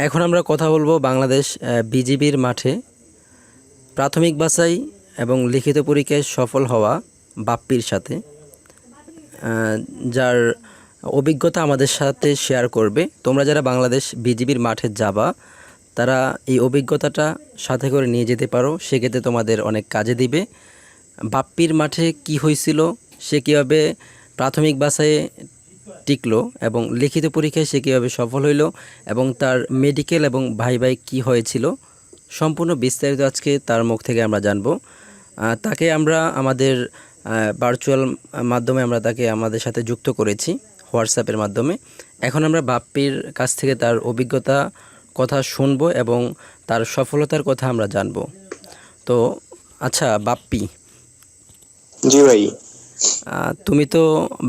এখন আমরা কথা বলবো বাংলাদেশ বিজিবির মাঠে প্রাথমিক বাছাই এবং লিখিত পরীক্ষায় সফল হওয়া বাপ্পির সাথে, যার অভিজ্ঞতা আমাদের সাথে শেয়ার করবে। তোমরা যারা বাংলাদেশ বিজিবির মাঠে যাবা তারা এই অভিজ্ঞতাটা সাথে করে নিয়ে যেতে পারো, সেক্ষেত্রে তোমাদের অনেক কাজে দিবে। বাপ্পির মাঠে কি হয়েছিল, সে কীভাবে প্রাথমিক বাছাইয়ে টিকলো এবং লিখিত পরীক্ষায় সে কীভাবে সফল হইল এবং তার মেডিকেল এবং ভাই কী হয়েছিল, সম্পূর্ণ বিস্তারিত আজকে তার মুখ থেকে আমরা জানব। তাকে আমরা আমাদের ভার্চুয়াল মাধ্যমে আমরা তাকে আমাদের সাথে যুক্ত করেছি হোয়াটসঅ্যাপের মাধ্যমে। এখন আমরা বাপ্পির কাছ থেকে তার অভিজ্ঞতা কথা শুনবো এবং তার সফলতার কথা আমরা জানব। তো আচ্ছা বাপ্পি, জি ভাই। তুমি তো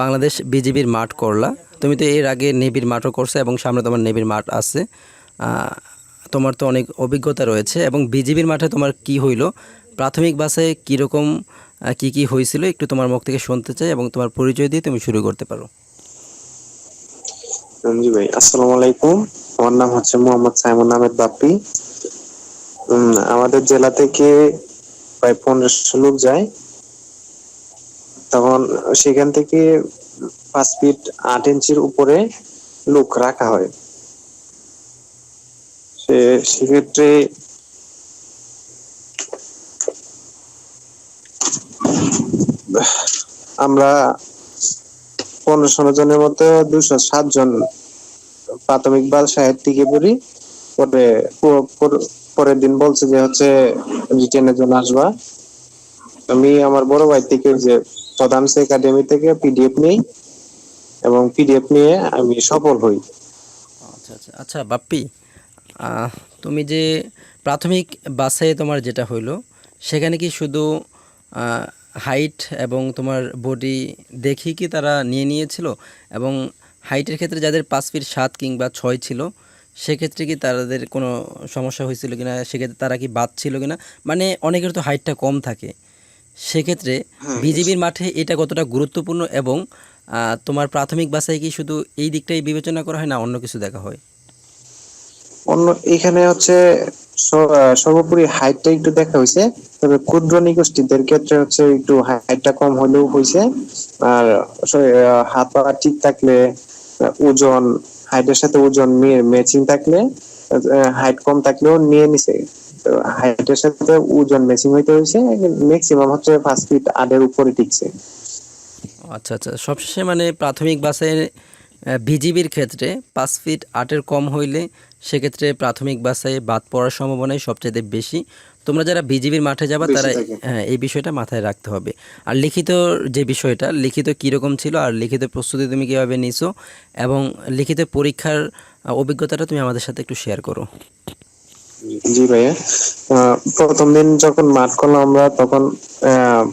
বাংলাদেশ বিজিবির মাঠ করলা, তুমি তো এর আগে নেভির মাঠও করছো এবং সামনে তোমার নেভির মাঠ আছে। তোমার তো অনেক অভিজ্ঞতা রয়েছে এবং বিজিবির মাঠে তোমার কি হইল, প্রাথমিক বাছাই কীরকম কি হয়েছিল একটু তোমার মুখ থেকে শুনতে চাই এবং তোমার পরিচয় দিয়ে তুমি শুরু করতে পারো। জি ভাই, আসসালামু আলাইকুম। আমার নাম হচ্ছে মোহাম্মদ সাইমুন আহমেদ বাপ্পি। আমাদের জেলা থেকে প্রায় 1500 লোক যায়। তখন সেখান থেকে 5 ফিট 8 ইঞ্চির উপরে লোক রাখা হয়। সেক্ষেত্রে আমরা 1500 জনের মতো 207 জন প্রাথমিক বাছাই টিকে পড়ি। পরে পরের দিন বলছে যে হচ্ছে রিটেনের জন্য আসবা। আমি আমার বড় ভাই থেকে যে প্রধান একাডেমি থেকে পিডিএফ নেই এবং পিডিএফ নিয়ে আমি সফল হই। আচ্ছা আচ্ছা আচ্ছা বাপ্পি, তুমি যে প্রাথমিক বাছাইয়ে তোমার যেটা হইলো সেখানে কি শুধু হাইট এবং তোমার বডি দেখি কি তারা নিয়েছিল এবং হাইটের ক্ষেত্রে যাদের 5 ফিট 7 কিংবা 6 ছিল সেক্ষেত্রে কি তাদের কোনো সমস্যা হয়েছিল কিনা, সেক্ষেত্রে তারা কি বাদ ছিল কিনা, মানে অনেকের তো হাইটটা কম থাকে, সেক্ষেত্রে বিজিবির মাঠে এটা কতটা গুরুত্বপূর্ণ এবং তোমার প্রাথমিক বাছাই কি শুধু এই দিকটাই বিবেচনা করা হয় না অন্য কিছু দেখা হয়? এখানে হচ্ছে সর্বোপরি হাইটটা একটু দেখা হয়েছে, তবে ক্ষুদ্র নিগোষ্ঠীদের ক্ষেত্রে হচ্ছে একটু হাইটটা কম হলেও হয়েছে। আর হাত পা ঠিক থাকলে, ওজন হাইটের সাথে ওজন ম্যাচিং থাকলে, হাইট কম থাকলেও নিয়ে নিছে। হাইটের সাথে ওজন ম্যাচিং হইতে হয়েছে, ম্যাক্সিমাম হচ্ছে 5 ফিট 8 উপরে টিকছে। আচ্ছা আচ্ছা, সবশেষে মানে প্রাথমিক বাছাইয়ের বিজিবির ক্ষেত্রে 5 ফিট 8 কম হইলে সেক্ষেত্রে প্রাথমিক বাছাইয়ে বাদ পড়ার সম্ভাবনাই সবচেয়ে বেশি। তোমরা যারা বিজিবির মাঠে যাবা তারা এই বিষয়টা মাথায় রাখতে হবে। আর লিখিত যে বিষয়টা, লিখিত কীরকম ছিল আর লিখিত প্রস্তুতি তুমি কীভাবে নিছো এবং লিখিত পরীক্ষার অভিজ্ঞতাটা তুমি আমাদের সাথে একটু শেয়ার করো। জি ভাইয়া, প্রথম দিন যখন মাঠ করলাম আমরা তখন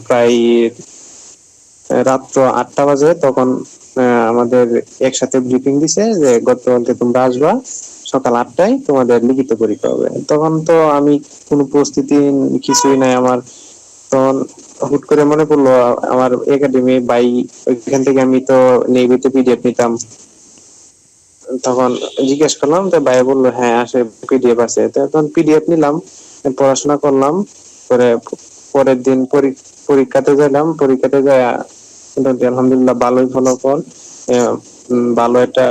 প্রায় রাত্র 8টা বাজে। তখন আমাদের একসাথে ব্রিফিং দিছে যে গতকালকে তোমরা আসবা সকাল 8টায়, তোমাদের লিখিত পরীক্ষা হবে। তখন তো আমি কোনো প্রস্তুতি কিছুই নাই আমার। তখন হুট করে মনে পড়লো আমার একাডেমি বাই, ওইখান থেকে আমি তো নেভিতে পিডিএফ নিতাম। তখন জিজ্ঞেস করলাম তো ভাই বললো হ্যাঁ আসে পিডিএফ আছে। তখন পিডিএফ নিলাম, পড়াশোনা করলাম। পরে পরের দিন পরীক্ষাতে গেলাম। পরীক্ষাতে যায় আলহামদুলিল্লাহ ভালোই ফলাফল, ভালো একটা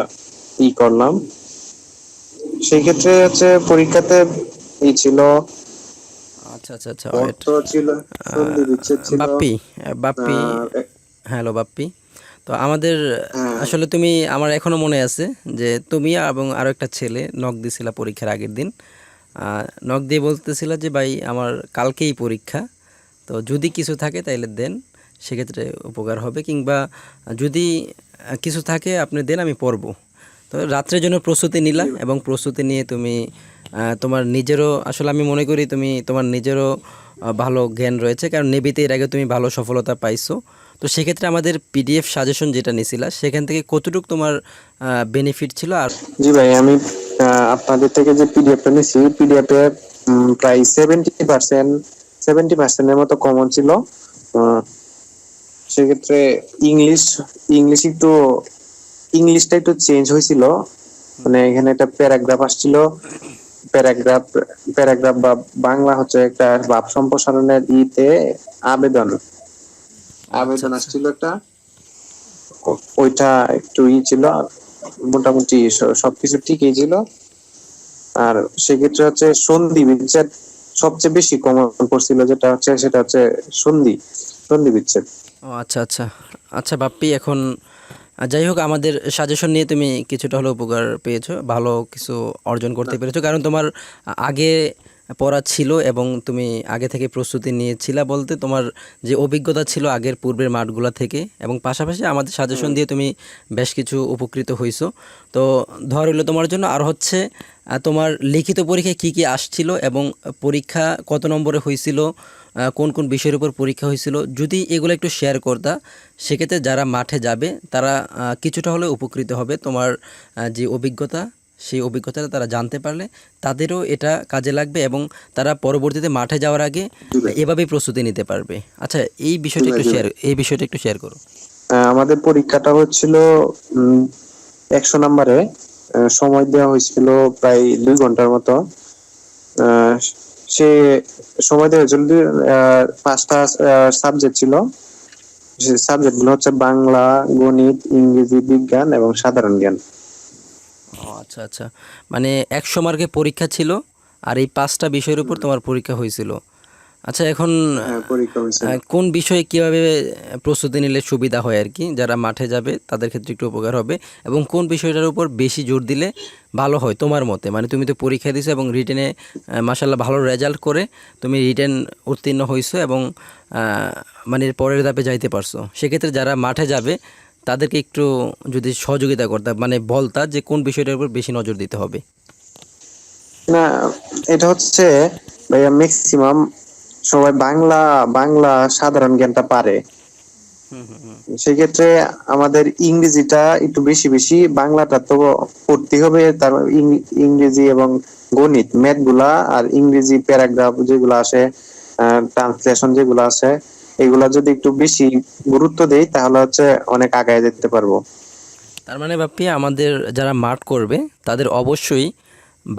করলাম। সেই ক্ষেত্রে হচ্ছে পরীক্ষাতে ছিল আচ্ছা আচ্ছা আচ্ছা, ছিল, সন্ধি বিচ্ছেদ ছিল। বাপ্পি বাপ্পি হ্যালো বাপ্পি, তো আমাদের আসলে তুমি, আমার এখনও মনে আছে যে তুমি এবং আরও একটা ছেলে নক দিছিলা পরীক্ষার আগের দিন। নক দিয়ে বলতেছিল যে ভাই আমার কালকেই পরীক্ষা, তো যদি কিছু থাকে তাইলে দেন, সেক্ষেত্রে উপকার হবে, কিংবা যদি কিছু থাকে আপনি দেন আমি পড়ব। তো রাত্রের জন্য প্রস্তুতি নিলা এবং প্রস্তুতি নিয়ে তুমি তোমার নিজেরও, আসলে আমি মনে করি তুমি তোমার নিজেরও ভালো জ্ঞান রয়েছে, কারণ নেভিতে এর আগে তুমি ভালো সফলতা পাইছো। তো সেক্ষেত্রে আমাদের পিডিএফ সাজেশন যেটা নিছিলা সেখান থেকে কতটুকু তোমার বেনিফিট ছিল? আর জি ভাই, আমি আপনাদের থেকে যে পিডিএফটা নিছি, পিডিএফ এ প্রায় 70% মতো কমন ছিল। সেক্ষেত্রে ইংলিশটা একটু চেঞ্জ হয়েছিল। মানে এখানে একটা প্যারাগ্রাফ আসছিল, প্যারাগ্রাফ প্যারাগ্রাফ বা বাংলা হচ্ছে একটা ভাব সম্প্রসারণের ইতে আবেদন আচ্ছা আবেদন আচ্ছা। আসছিল একটা, ওইটা একটু ছিল, মোটামুটি সবকিছু ঠিকই ছিল। আর সেক্ষেত্রে হচ্ছে সন্ধি বিচ্ছেদ সবচেয়ে বেশি কমন পড়ছিল, যেটা হচ্ছে সেটা হচ্ছে সন্ধি সন্ধি বিচ্ছেদ। ও আচ্ছা আচ্ছা। আচ্ছা বাপ্পি, এখন যাই হোক, আমাদের সাজেশন নিয়ে তুমি কিছুটা হলেও উপকার পেয়েছো, ভালো কিছু অর্জন করতে পেরেছো, কারণ তোমার আগে পড়া ছিল এবং তুমি আগে থেকে প্রস্তুতি নিয়েছিলা, বলতে তোমার যে অভিজ্ঞতা ছিল আগের পূর্বের মাঠগুলা থেকে, এবং পাশাপাশি আমাদের সাজেশন দিয়ে তুমি বেশ কিছু উপকৃত হইছো। তো ধর হইলো তোমার জন্য, আর হচ্ছে তোমার লিখিত পরীক্ষায় কি কি আসছিল এবং পরীক্ষা কত নম্বরে হয়েছিল, কোন কোন বিষয়ের উপর পরীক্ষা হয়েছিল, যদি এগুলো একটু শেয়ার করতা, সেক্ষেত্রে যারা মাঠে যাবে তারা কিছুটা হলেও উপকৃত হবে। তোমার যে অভিজ্ঞতা, সেই অভিজ্ঞতাটা তারা জানতে পারলে তাদেরও এটা কাজে লাগবে এবং তারা পরবর্তীতে মাঠে যাওয়ার আগে জি ভাই। এভাবেই প্রস্তুতি নিতে পারবে। আচ্ছা, এই জি বিষয়টা ভাই, একটু জি ভাই। শেয়ার এই বিষয়টা একটু শেয়ার করো। আমাদের পরীক্ষাটা হচ্ছিল 100 নম্বরে, সময় দেওয়া হয়েছিল প্রায় 2 ঘন্টার মতো। আহ, সে সময় দেওয়া হয়েছিল 5টা সাবজেক্ট ছিল। সে সাবজেক্ট গুলো হচ্ছে বাংলা, গণিত, ইংরেজি, বিজ্ঞান এবং সাধারণ জ্ঞান। ও আচ্ছা আচ্ছা, মানে 100 মার্কের পরীক্ষা ছিল আর এই 5টা বিষয়ের উপর তোমার পরীক্ষা হয়েছিল। আচ্ছা, এখন হ্যাঁ, পরীক্ষা হয়েছিল। কোন বিষয়ে কীভাবে প্রস্তুতি নিলে সুবিধা হয় আর কি, যারা মাঠে যাবে তাদের ক্ষেত্রে একটু উপকার হবে, এবং কোন বিষয়টার উপর বেশি জোর দিলে ভালো হয় তোমার মতে? মানে তুমি তো পরীক্ষা দিছো এবং রিটেনে মাশাল্লাহ ভালো রেজাল্ট করে তুমি রিটেন উত্তীর্ণ হইছো এবং মানে এর পরের ধাপে যাইতে পারছো, সেক্ষেত্রে যারা মাঠে যাবে তাদেরকে একটু যদি সহযোগিতা করতে, মানে বলতা যে কোন বিষয়টার উপর বেশি নজর দিতে হবে। না, এটা হচ্ছে ভাইয়া ম্যাক্সিমাম সবাই বাংলা বাংলা সাধারণ জ্ঞানটা পারে। সেক্ষেত্রে আমাদের ইংরেজিটা একটু বেশি বেশি, বাংলাটা তো পড়তে হবে, তার ইংরেজি এবং গণিত ম্যাথ গুলা আর ইংরেজি প্যারাগ্রাফ যেগুলো আসে, ট্রান্সলেশন যেগুলো আছে, এগুলা যদি একটু বেশি গুরুত্ব দেই তাহলে হচ্ছে অনেক আগায় যেতে পারবো। তার মানে বাপ্পি, আমাদের যারা মাঠ করবে তাদের অবশ্যই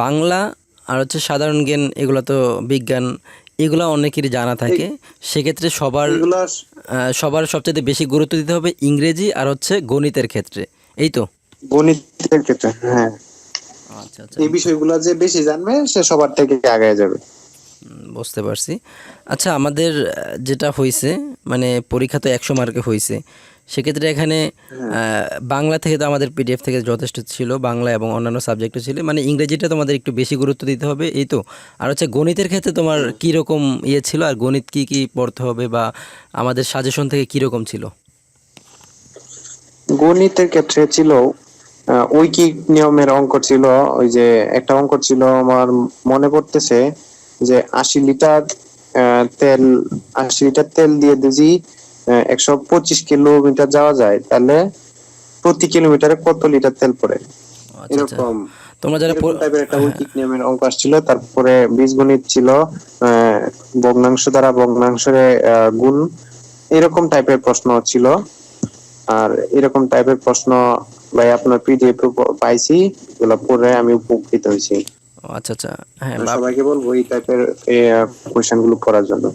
বাংলা আর হচ্ছে সাধারণ জ্ঞান, এগুলো তো বিজ্ঞান, এগুলো অনেকেরই জানা এই থাকে, সেক্ষেত্রে সবার এগুলা সবার সবচেয়ে বেশি গুরুত্ব দিতে হবে ইংরেজি আর হচ্ছে গণিতের ক্ষেত্রে, এই তো। গণিতের ক্ষেত্রে, হ্যাঁ, আচ্ছা আচ্ছা, এই বিষয়গুলো যে বেশি জানবে সে সবার থেকে আগায় যাবে। বুঝতে পারছি। আচ্ছা, আমাদের যেটা হয়েছে, মানে পরীক্ষা তো 100 মার্কে হয়েছে, সেক্ষেত্রে এখানে হ্যাঁ, বাংলা থেকে তো আমাদের পিডিএফ থেকে যথেষ্ট ছিল, বাংলা এবং অন্যান্য সাবজেক্টও ছিল, মানে ইংরেজিটা তোমাদের একটু বেশি গুরুত্ব দিতে হবে, এই তো। আর হচ্ছে গণিতের ক্ষেত্রে তোমার হ্যাঁ। কী রকম ইয়ে ছিল, আর গণিত কি কি পড়তে হবে, বা আমাদের সাজেশন থেকে কী রকম ছিল? গণিতের ক্ষেত্রে ছিল ঐকিক নিয়মের অঙ্ক ছিল। ওই যে একটা অঙ্ক ছিল আমার মনে পড়তেছে, যে 80 লিটার তেল, 80 লিটার তেল দিয়ে যদি 125 কিলোমিটার যাওয়া যায়, তাহলে প্রতি কিলোমিটারে কত লিটার তেল পড়ে, আচ্ছা আচ্ছা, এরকম তোমরা যারা এরকম টাইপের একটা হ্যাঁ, ঐকিক নিয়মের অঙ্ক আসছিল। তারপরে বীজগণিত ছিল, ভগ্নাংশ দ্বারা ভগ্নাংশের গুণ, এরকম টাইপের প্রশ্ন ছিল। আর এরকম টাইপের প্রশ্ন ভাই আপনার পিডিএফ পাইছি, এগুলো পড়ে আমি উপকৃত হয়েছি। আচ্ছা আচ্ছা, হ্যাঁ সবাইকে বলবো এই টাইপের কোয়েশ্চেন গুলো পড়ার জন্য।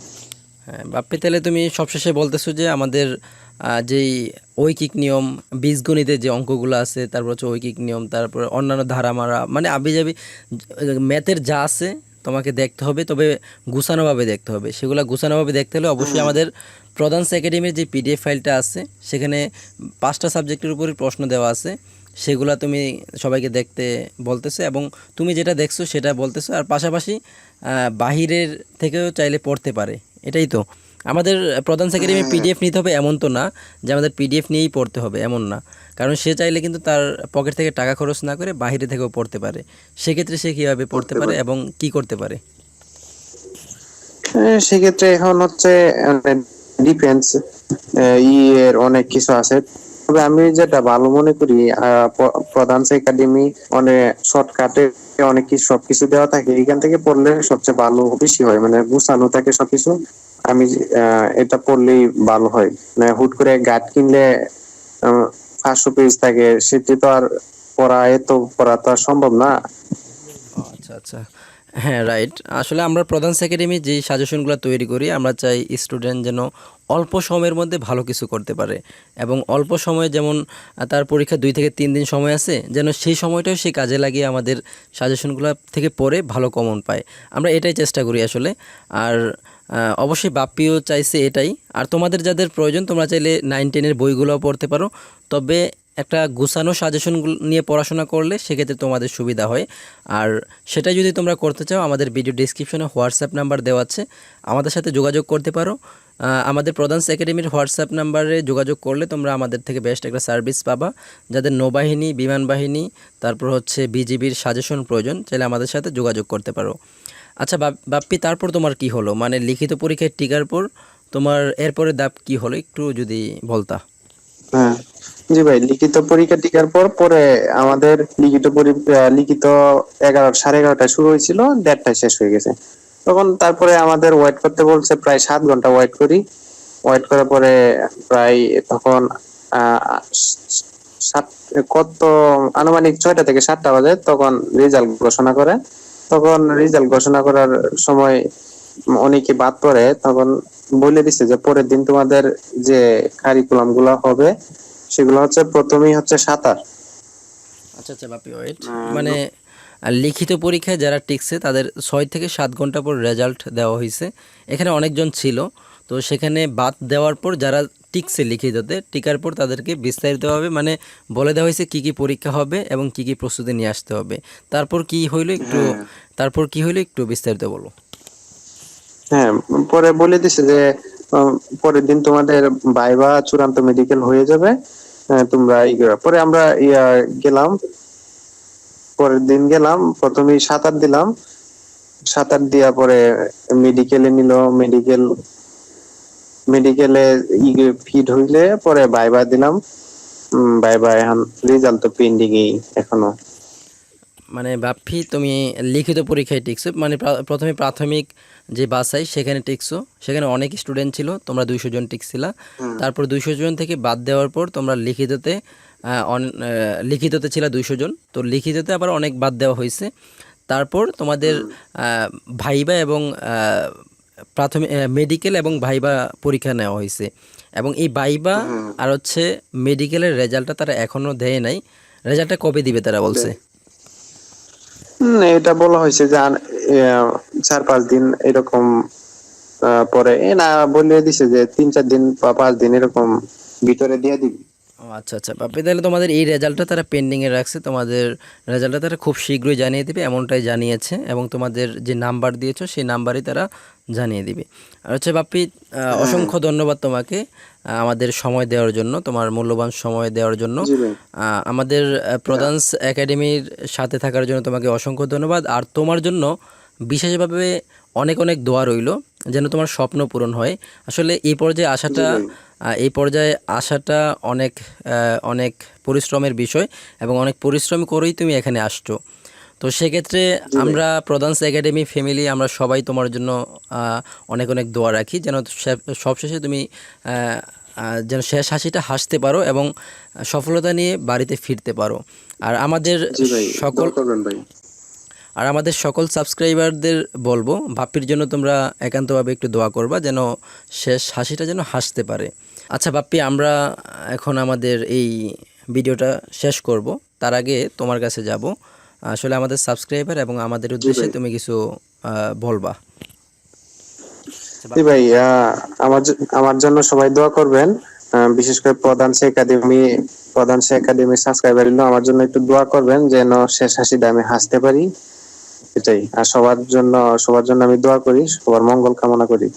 হ্যাঁ বাপ্পি, তাহলে তুমি সবশেষে বলতেছো যে আমাদের যেই ঐকিক নিয়ম, বীজগণিতের যে অঙ্কগুলো আছে, তারপর হচ্ছে ঐকিক নিয়ম, তারপর অন্যান্য ধারামারা, মানে আবিজাবি ম্যাথের যা আছে তোমাকে দেখতে হবে, তবে গুছানোভাবে দেখতে হবে। সেগুলো গুছানোভাবে দেখতে হলে অবশ্যই আমাদের প্রধান একাডেমির যে পিডিএফ ফাইলটা আছে, সেখানে 5টা সাবজেক্টের উপরই প্রশ্ন দেওয়া আছে, সেগুলা তুমি সবাইকে দেখতে বলতেছো এবং তুমি যেটা দেখছো সেটা বলতেছো, আর পাশাপাশি বাহিরের থেকেও চাইলে পড়তে পারে, এটাই তো। আমাদের প্রধান একাডেমি হ্যাঁ, পিডিএফ নিতে হবে এমন তো না যে আমাদের পিডিএফ নিয়েই পড়তে হবে, এমন না, কারণ সে চাইলে কিন্তু তার পকেট থেকে টাকা খরচ না করে বাইরে থেকেও পড়তে পারে। সেক্ষেত্রে সে কীভাবে পড়তে করতে পারে পারে। এবং কি করতে পারে? সেক্ষেত্রে এখন হচ্ছে ডিফেন্স এর অনেক কিছু আছে। তবে আমি যেটা ভালো মনে করি, প্রধান একাডেমি অনেক শর্টকাটে অনেক কিছু সবকিছু দেওয়া থাকে, এখান থেকে পড়লে সবচেয়ে ভালো বেশি হয়, মানে গুছানো থাকে সবকিছু। আমি এটা পড়লেই ভালো হয়, মানে হুট করে গাইড কিনলে 500 পেজ থাকে, সেটি তো আর পড়া তো আর সম্ভব না। ও আচ্ছা আচ্ছা, হ্যাঁ রাইট। আসলে আমরা প্রধান একাডেমি যে সাজেশনগুলো তৈরি করি, আমরা চাই স্টুডেন্ট যেন অল্প সময়ের মধ্যে ভালো কিছু করতে পারে, এবং অল্প সময়ে যেমন তার পরীক্ষা 2 থেকে 3 দিন সময় আছে, যেন সেই সময়টাও সে কাজে লাগিয়ে আমাদের সাজেশনগুলো থেকে পড়ে ভালো কমন পায়। আমরা এটাই চেষ্টা করি আসলে। আর অবশ্যই বাপ্পিও চাইছে এটাই। আর তোমাদের যাদের প্রয়োজন, তোমরা চাইলে 9-10-এর বইগুলোও পড়তে পারো, তবে একটা গুছানো সাজেশন নিয়ে পড়াশোনা করলে সেক্ষেত্রে তোমাদের সুবিধা হয়। আর সেটা যদি তোমরা করতে চাও, আমাদের ভিডিও ডিসক্রিপশনে হোয়াটসঅ্যাপ নাম্বার দেওয়া আছে, আমাদের সাথে যোগাযোগ করতে পারো। আমাদের প্রধান একাডেমির হোয়াটসঅ্যাপ নাম্বারে যোগাযোগ করলে তোমরা আমাদের থেকে বেস্ট একটা সার্ভিস পাবা। যাদের নৌবাহিনী, বিমান বাহিনী, তারপর হচ্ছে বিজিবির সাজেশন প্রয়োজন, চাইলে আমাদের সাথে যোগাযোগ করতে পারো। আচ্ছা বাপ্পি, তারপর তোমার কি হলো, মানে লিখিত পরীক্ষায় টিকার পর তোমার এরপরে ধাপ কি হলো, একটু যদি বলতা। হ্যাঁ, জি ভাই, লিখিত পরীক্ষা টিকার পরে আমাদের লিখিত 11:30টায় শুরু হয়েছিল, 1:30টায় শেষ হয়ে গেছে। তখন তারপরে আমাদের ওয়েট করতে বলছে, প্রায় 7 ঘন্টা ওয়েট করি। ওয়েট করার পরে প্রায় তখন আহ সাত কত আনুমানিক 6টা থেকে 7টা বাজে, তখন রেজাল্ট ঘোষণা করে। তখন রেজাল্ট ঘোষণা করার সময় অনেকে বাদ পড়ে, তখন বলে দিছে যে পরের দিন তোমাদের যে কারিকুলাম গুলো হবে সেগুলো হচ্ছে, প্রথমেই হচ্ছে সাঁতার। আচ্ছা আচ্ছা বাপ্পি, ওয়েট, মানে লিখিত পরীক্ষায় যারা টিকছে তাদের 6 থেকে 7 ঘন্টা পর রেজাল্ট দেওয়া হয়েছে। এখানে অনেকজন ছিল, তো সেখানে বাদ দেওয়ার পর যারা টিকছে লিখিততে, টিকার পর তাদেরকে বিস্তারিতভাবে মানে বলে দেওয়া হয়েছে কী কী পরীক্ষা হবে এবং কী কী প্রস্তুতি নিয়ে আসতে হবে। তারপর কি হইলো একটু বিস্তারিত বলো। হ্যাঁ, পরে বলে দিছে যে পরের দিন তোমাদের ভাইবা চূড়ান্ত মেডিকেল হয়ে যাবে। তোমরা পরে আমরা গেলাম। পরের দিন গেলাম, প্রথমেই সাঁতার দিলাম। সাঁতার দেওয়া পরে মেডিকেলে নিল। মেডিকেলে ফিট হইলে পরে ভাইবা দিলাম। ভাইবা এখন রেজাল্ট তো পেন্ডিং এখনো। মানে বাপ্পি, তুমি লিখিত পরীক্ষায় টিকছো, মানে প্রথমে প্রাথমিক যে বাছাই সেখানে টিকছো, সেখানে অনেক স্টুডেন্ট ছিল, তোমরা 200 জন টিকছিলা। তারপর 200 জন থেকে বাদ দেওয়ার পর তোমরা লিখিততে ছিল 200 জন, তো লিখিততে আবার অনেক বাদ দেওয়া হয়েছে। তারপর তোমাদের ভাইবা এবং প্রাথমিক মেডিকেল এবং ভাইবা পরীক্ষা নেওয়া হয়েছে, এবং এই ভাইবা আর হচ্ছে মেডিকেলের রেজাল্টটা তারা এখনও দেয় নাই। রেজাল্টটা কবে দিবে তারা বলছে? এটা বলা হয়েছে যে 4-5 দিন এরকম পরে, না বলে দিছে যে 3-4 দিন বা 5 দিন এরকম ভিতরে দিয়ে দিবি। ও আচ্ছা আচ্ছা বাপ্পি, তাহলে তোমাদের এই রেজাল্টটা তারা পেন্ডিংয়ে রাখছে, তোমাদের রেজাল্টটা তারা খুব শীঘ্রই জানিয়ে দেবে এমনটাই জানিয়েছে, এবং তোমাদের যে নাম্বার দিয়েছো সেই নাম্বারই তারা জানিয়ে দিবে। আর হচ্ছে বাপ্পি, অসংখ্য ধন্যবাদ তোমাকে আমাদের সময় দেওয়ার জন্য, তোমার মূল্যবান সময় দেওয়ার জন্য। জি ভাই। আমাদের প্রধান একাডেমির সাথে থাকার জন্য তোমাকে অসংখ্য ধন্যবাদ। আর তোমার জন্য বিশেষভাবে অনেক অনেক দোয়া রইল, যেন তোমার স্বপ্ন পূরণ হয়। আসলে এই পর্যায়ে আসাটা অনেক অনেক পরিশ্রমের বিষয়, এবং অনেক পরিশ্রম করেই তুমি এখানে আসছো। তো সেক্ষেত্রে আমরা প্রধান একাডেমি ফ্যামিলি, আমরা সবাই তোমার জন্য অনেক অনেক দোয়া রাখি, যেন সবশেষে তুমি যেন শেষ হাসিটা হাসতে পারো এবং সফলতা নিয়ে বাড়িতে ফিরতে পারো। আর আমাদের সকল সাবস্ক্রাইবারদের বলবো, বাপ্পির জন্য তোমরা একান্তভাবে একটু দোয়া করবা, যেন শেষ হাসিটা যেন হাসতে পারে। আচ্ছা বাপ্পি, আমরা এখন আমাদের এই ভিডিওটা শেষ করব, তার আগে তোমার কাছে যাব। আসলে আমাদের সাবস্ক্রাইবার এবং আমাদের উদ্দেশ্যে তুমি কিছু বলবা। জি ভাই, আমার জন্য সবাই দোয়া করবেন। বিশেষ করে প্রধান সে একাডেমির সাবস্ক্রাইবার আমার জন্য একটু দোয়া করবেন, যেন শেষ হাসিটা আমি হাসতে পারি। এটাই। আর সবার জন্য আমি দোয়া করি, সবার মঙ্গল কামনা করি।